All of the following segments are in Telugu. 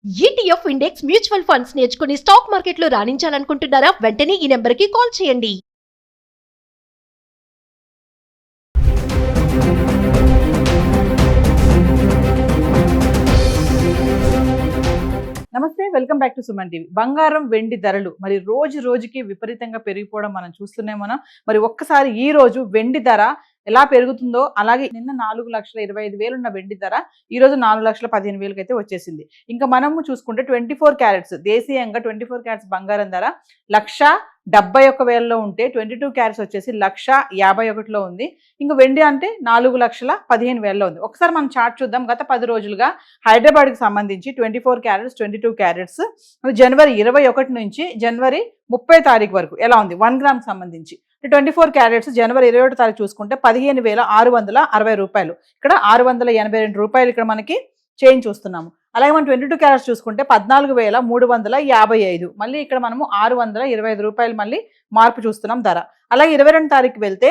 ఈటీఎఫ్ ఇండెక్స్ మ్యూచువల్ ఫండ్స్ నేర్చుకుని స్టాక్ మార్కెట్లో రాణించాలనుకుంటున్నారా? వెంటనే ఈ నెంబర్కి కాల్ చేయండి. నమస్తే, welcome back to Suman TV. బంగారం వెండి ధరలు మరి రోజు రోజుకి విపరీతంగా పెరిగిపోవడం మనం చూస్తున్నాం. మరి ఒక్కసారి ఈ రోజు వెండి ధర ఎలా పెరుగుతుందో, అలాగే నిన్న 4,25,000 ఉన్న వెండి ధర ఈ రోజు 4,15,000 అయితే వచ్చేసింది. ఇంకా మనము చూసుకుంటే 24 క్యారెట్స్ దేశీయంగా 24 క్యారెట్స్ బంగారం ధర 1,71,000లో ఉంటే 22 క్యారెట్స్ వచ్చేసి 1,51,000లో ఉంది. ఇంకా వెండి అంటే 4,15,000లో ఉంది. ఒకసారి మనం చార్ట్ చూద్దాం. గత 10 రోజులుగా హైదరాబాద్కి సంబంధించి 24 క్యారెట్స్ 22 క్యారెట్స్ జనవరి 21 నుంచి జనవరి 30 తారీఖు వరకు ఎలా ఉంది 1 గ్రామ్ సంబంధించి. 24 క్యారెట్స్ జనవరి 21 తారీఖు చూసుకుంటే 15,660 రూపాయలు, ఇక్కడ 682 రూపాయలు ఇక్కడ మనకి చేంజ్ చూస్తున్నాము. అలాగే మనం 22 క్యారెట్స్ చూసుకుంటే 14,355, మళ్ళీ ఇక్కడ మనము 625 రూపాయలు మళ్ళీ మార్పు చూస్తున్నాం ధర. అలాగే 22 తారీఖు వెళ్తే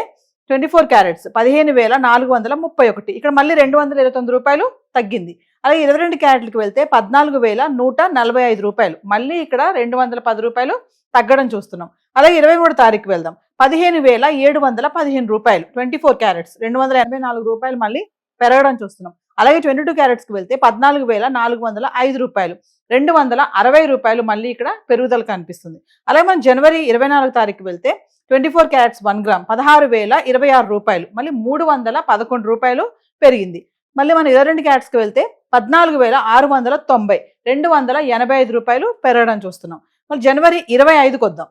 24 క్యారెట్స్ 15,431, ఇక్కడ మళ్ళీ 229 రూపాయలు తగ్గింది. అలాగే 22 క్యారెట్లకు వెళ్తే 14,145 రూపాయలు, మళ్ళీ ఇక్కడ 210 రూపాయలు తగ్గడం చూస్తున్నాం. అలాగే 23 తారీఖు వెళ్దాం, 15,715 రూపాయలు 24 క్యారెట్స్ 284 రూపాయలు మళ్ళీ పెరగడం చూస్తున్నాం. అలాగే 22 క్యారెట్స్కి వెళ్తే 14,405 రూపాయలు, 260 రూపాయలు మళ్ళీ ఇక్కడ పెరుగుదల కనిపిస్తుంది. అలాగే మనం జనవరి 24 తారీఖు వెళ్తే 24 క్యారెట్స్ 1 గ్రామ్ 16,026 రూపాయలు, మళ్ళీ 311 రూపాయలు పెరిగింది. మళ్ళీ మనం 22 క్యారెట్స్కి వెళ్తే 14,690, 285 రూపాయలు పెరగడం చూస్తున్నాం. మళ్ళీ జనవరి 25కి వద్దాం.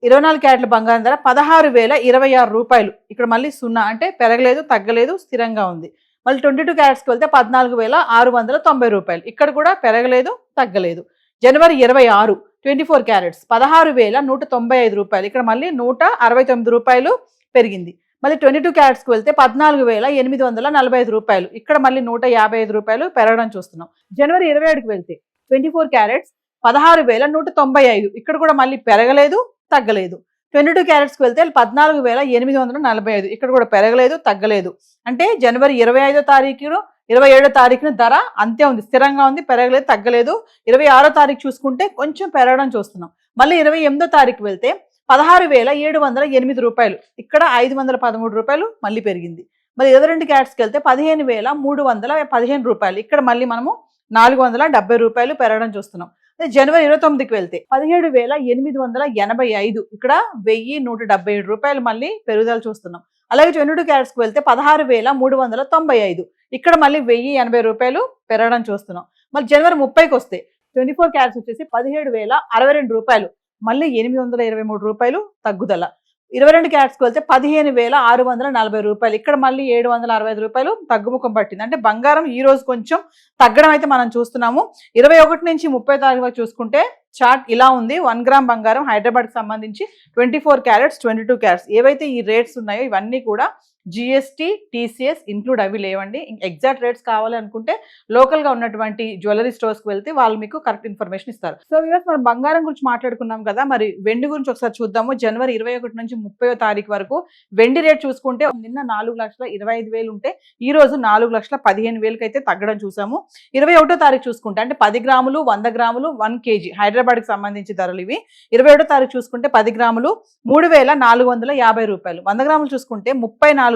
24 క్యారెట్ల బంగారం ధర 16,026 రూపాయలు, ఇక్కడ మళ్ళీ 0 అంటే పెరగలేదు తగ్గలేదు స్థిరంగా ఉంది. మళ్ళీ 22 క్యారెట్స్కి వెళ్తే 14,690 రూపాయలు, ఇక్కడ కూడా పెరగలేదు తగ్గలేదు. జనవరి 26 24 క్యారెట్స్ 16,195 రూపాయలు, ఇక్కడ మళ్ళీ 169 రూపాయలు పెరిగింది. మళ్ళీ 22 క్యారెట్స్కి వెళ్తే 14,845 రూపాయలు, ఇక్కడ మళ్ళీ 155 రూపాయలు పెరగడం చూస్తున్నాం. జనవరి 27కి వెళ్తే 24 క్యారెట్స్ 16,195, ఇక్కడ కూడా మళ్ళీ పెరగలేదు తగ్గలేదు. 22 క్యారెట్స్కి వెళ్తే 14,845, ఇక్కడ కూడా పెరగలేదు తగ్గలేదు. అంటే జనవరి 25వ తారీఖును 27వ తారీఖున ధర అంతే ఉంది, స్థిరంగా ఉంది, పెరగలేదు తగ్గలేదు. 26వ తారీఖు చూసుకుంటే కొంచెం పెరగడం చూస్తున్నాం. మళ్ళీ 28వ తారీఖు వెళ్తే 16,708 రూపాయలు, ఇక్కడ 513 రూపాయలు మళ్ళీ పెరిగింది. మరి 22 క్యారెట్స్కి వెళ్తే 15,315 రూపాయలు, ఇక్కడ మళ్ళీ మనము 470 రూపాయలు పెరగడం చూస్తున్నాం. జనవరి 29కి వెళ్తే 17,885, ఇక్కడ 1,177 రూపాయలు మళ్ళీ పెరుగుదల చూస్తున్నాం. అలాగే 22 క్యారెట్స్కి వెళ్తే 16,395, ఇక్కడ మళ్ళీ 1,080 రూపాయలు పెరగడం చూస్తున్నాం. మళ్ళీ జనవరి 30కి వస్తే 24 క్యారెట్స్ వచ్చేసి 17,062 రూపాయలు, మళ్ళీ 823 రూపాయలు తగ్గుదల. 22 క్యారెట్స్కి వెళ్తే 15,640 రూపాయలు, ఇక్కడ మళ్ళీ 765 రూపాయలు తగ్గుముఖం పట్టింది. అంటే బంగారం ఈ రోజు కొంచెం తగ్గడం అయితే మనం చూస్తున్నాము. 21 నుంచి 30 తారీఖు చూసుకుంటే చార్ట్ ఇలా ఉంది. 1 గ్రామ్ బంగారం హైదరాబాద్కి సంబంధించి 24 క్యారెట్స్ 22 క్యారెట్స్ ఏవైతే ఈ రేట్స్ ఉన్నాయో ఇవన్నీ కూడా జిఎస్టీ టీసీఎస్ ఇంక్లూడ్ అవి లేవండి. ఎగ్జాక్ట్ రేట్స్ కావాలి అనుకుంటే లోకల్గా ఉన్నటువంటి జ్యువెలరీ స్టోర్స్కి వెళ్తే వాళ్ళు మీకు కరెక్ట్ ఇన్ఫర్మేషన్ ఇస్తారు. సో ఇవాళ మనం బంగారం గురించి మాట్లాడుకున్నాం కదా, మరి వెండి గురించి ఒకసారి చూద్దాము. జనవరి 21 నుంచి 30వ తారీఖు వరకు వెండి రేట్ చూసుకుంటే నిన్న 4,25,000 ఉంటే ఈ రోజు 4,15,000 అయితే తగ్గడం చూసాము. 21వ తారీఖు చూసుకుంటే అంటే 10 గ్రాములు 100 గ్రాములు 1 kg హైదరాబాద్కి సంబంధించి ధరలు ఇవి. 21వ తారీఖు చూసుకుంటే 10 గ్రాములు 3,450 రూపాయలు, 100 గ్రాములు చూసుకుంటే 34,500,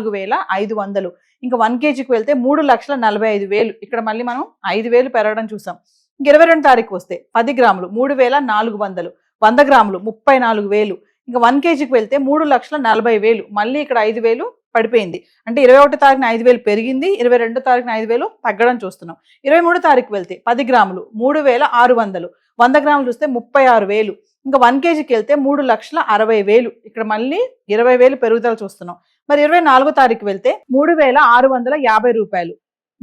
ఇంకా 1 kgకి వెళ్తే 3,45,000, ఇక్కడ మళ్ళీ మనం 5,000 పెరగడం చూసాం. ఇంక 22 తారీఖు వస్తే 10 గ్రాములు 3,400, 100 గ్రాములు 34,000, ఇంకా 1 kgకి వెళ్తే 3,40,000, మళ్ళీ ఇక్కడ 5,000 పడిపోయింది. అంటే 21 తారీఖున 5,000 పెరిగింది, 22 తారీఖున 5,000 తగ్గడం చూస్తున్నాం. 23 తారీఖు వెళ్తే 10 గ్రాములు 3,600, 100 గ్రాములు చూస్తే 36,000, ఇంకా 1 kgకి వెళ్తే 3,60,000, ఇక్కడ మళ్ళీ 20,000 పెరుగుదల చూస్తున్నాం. మరి 24 తారీఖు వెళ్తే 3,650 రూపాయలు,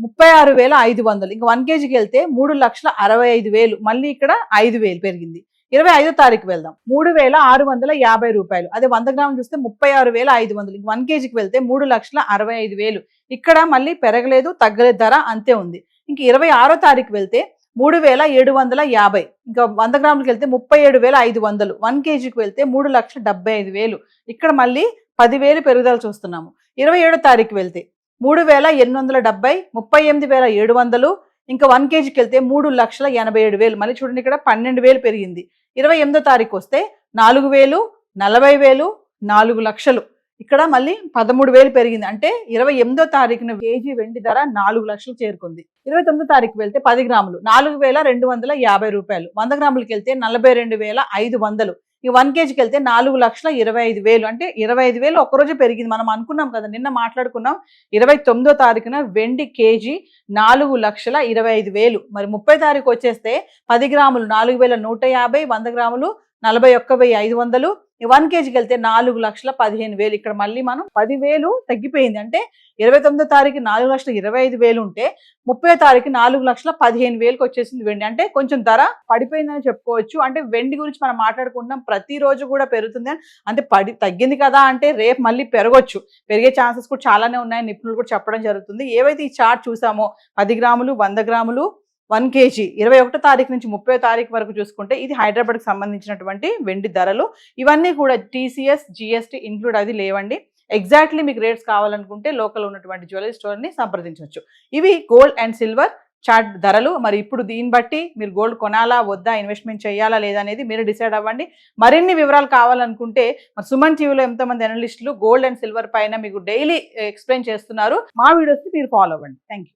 36,500, ఇంకా 1 kgకి వెళ్తే 3,65,000, మళ్ళీ ఇక్కడ 5,000 పెరిగింది. 25వ తారీఖు వెళ్దాం, 3,650 రూపాయలు, అదే 100 గ్రాములు చూస్తే 36,500, ఇంక 1 kgకి వెళ్తే 3,65,000, ఇక్కడ మళ్ళీ పెరగలేదు తగ్గలేదు ధర అంతే ఉంది. ఇంక 26వ తారీఖు వెళ్తే 3,750, ఇంకా 100 గ్రాములకి వెళ్తే 37,500, 1 kgకి వెళ్తే 3,75,000, ఇక్కడ మళ్ళీ 10,000 పెరుగుదల చూస్తున్నాము. 27వ తారీఖు వెళ్తే 3,870, 38,700, ఇంకా 1 కేజీకి వెళ్తే 3,87,000. మళ్ళీ చూడండి ఇక్కడ 12,000 పెరిగింది. 28వ తారీఖు వస్తే 4,000, 40,000, 4 లక్షలు. ఇక్కడ మళ్ళీ 13,000 పెరిగింది. అంటే 28వ తారీఖున కేజీ వెండి ధర 4 లక్షలు చేరుకుంది. 29వ తారీఖు వెళ్తే 10 గ్రాములు 4,250 రూపాయలు. 100 గ్రాములకి వెళ్తే 42,500. ఈ 1 కేజీకి వెళ్తే 4,25,000. అంటే 25,000 ఒక్కరోజు పెరిగింది. మనం అనుకున్నాం కదా, నిన్న మాట్లాడుకున్నాం. 29వ తారీఖున వెండి కేజీ 4,25,000. మరి 30వ తారీఖు వచ్చేస్తే 10 గ్రాములు 4,150, 100 గ్రాములు 41,500. ఈ 1 కేజీకి వెళ్తే 4,15,000. ఇక్కడ మళ్ళీ మనం 10,000 తగ్గిపోయింది. అంటే 29వ తారీఖు 4,25,000 ఉంటే 30వ తారీఖు 4,15,000 వచ్చేసింది వెండి. అంటే కొంచెం ధర పడిపోయిందని చెప్పుకోవచ్చు. అంటే వెండి గురించి మనం మాట్లాడుకుంటున్నాం, ప్రతిరోజు కూడా పెరుగుతుంది. అంటే తగ్గింది కదా అంటే రేపు మళ్ళీ పెరగొచ్చు, పెరిగే ఛాన్సెస్ కూడా చాలానే ఉన్నాయని నిపుణులు కూడా చెప్పడం జరుగుతుంది. ఏవైతే ఈ చార్ట్ చూసామో 10 గ్రాములు, 100 గ్రాములు, 1 కేజీ 21వ తారీఖు నుంచి 30వ తారీఖు వరకు చూసుకుంటే ఇది హైదరాబాద్కి సంబంధించినటువంటి వెండి ధరలు. ఇవన్నీ కూడా TCS, GST ఇంక్లూడ్ అది లేవండి. ఎగ్జాక్ట్లీ మీకు రేట్స్ కావాలనుకుంటే లోకల్ ఉన్నటువంటి జ్యువెలరీ స్టోర్ని సంప్రదించవచ్చు. ఇవి గోల్డ్ అండ్ సిల్వర్ చార్ట్ ధరలు. మరి ఇప్పుడు దీన్ని బట్టి మీరు గోల్డ్ కొనాలా వద్దా, ఇన్వెస్ట్మెంట్ చేయాలా లేదా అనేది మీరు డిసైడ్ అవ్వండి. మరిన్ని వివరాలు కావాలనుకుంటే మరి సుమన్ టీవీలో ఎంతమంది అనలిస్టులు గోల్డ్ అండ్ సిల్వర్ పైన మీకు డైలీ ఎక్స్ప్లెయిన్ చేస్తున్నారు. మా వీడియోస్ని మీరు ఫాలో అవ్వండి. Thank you.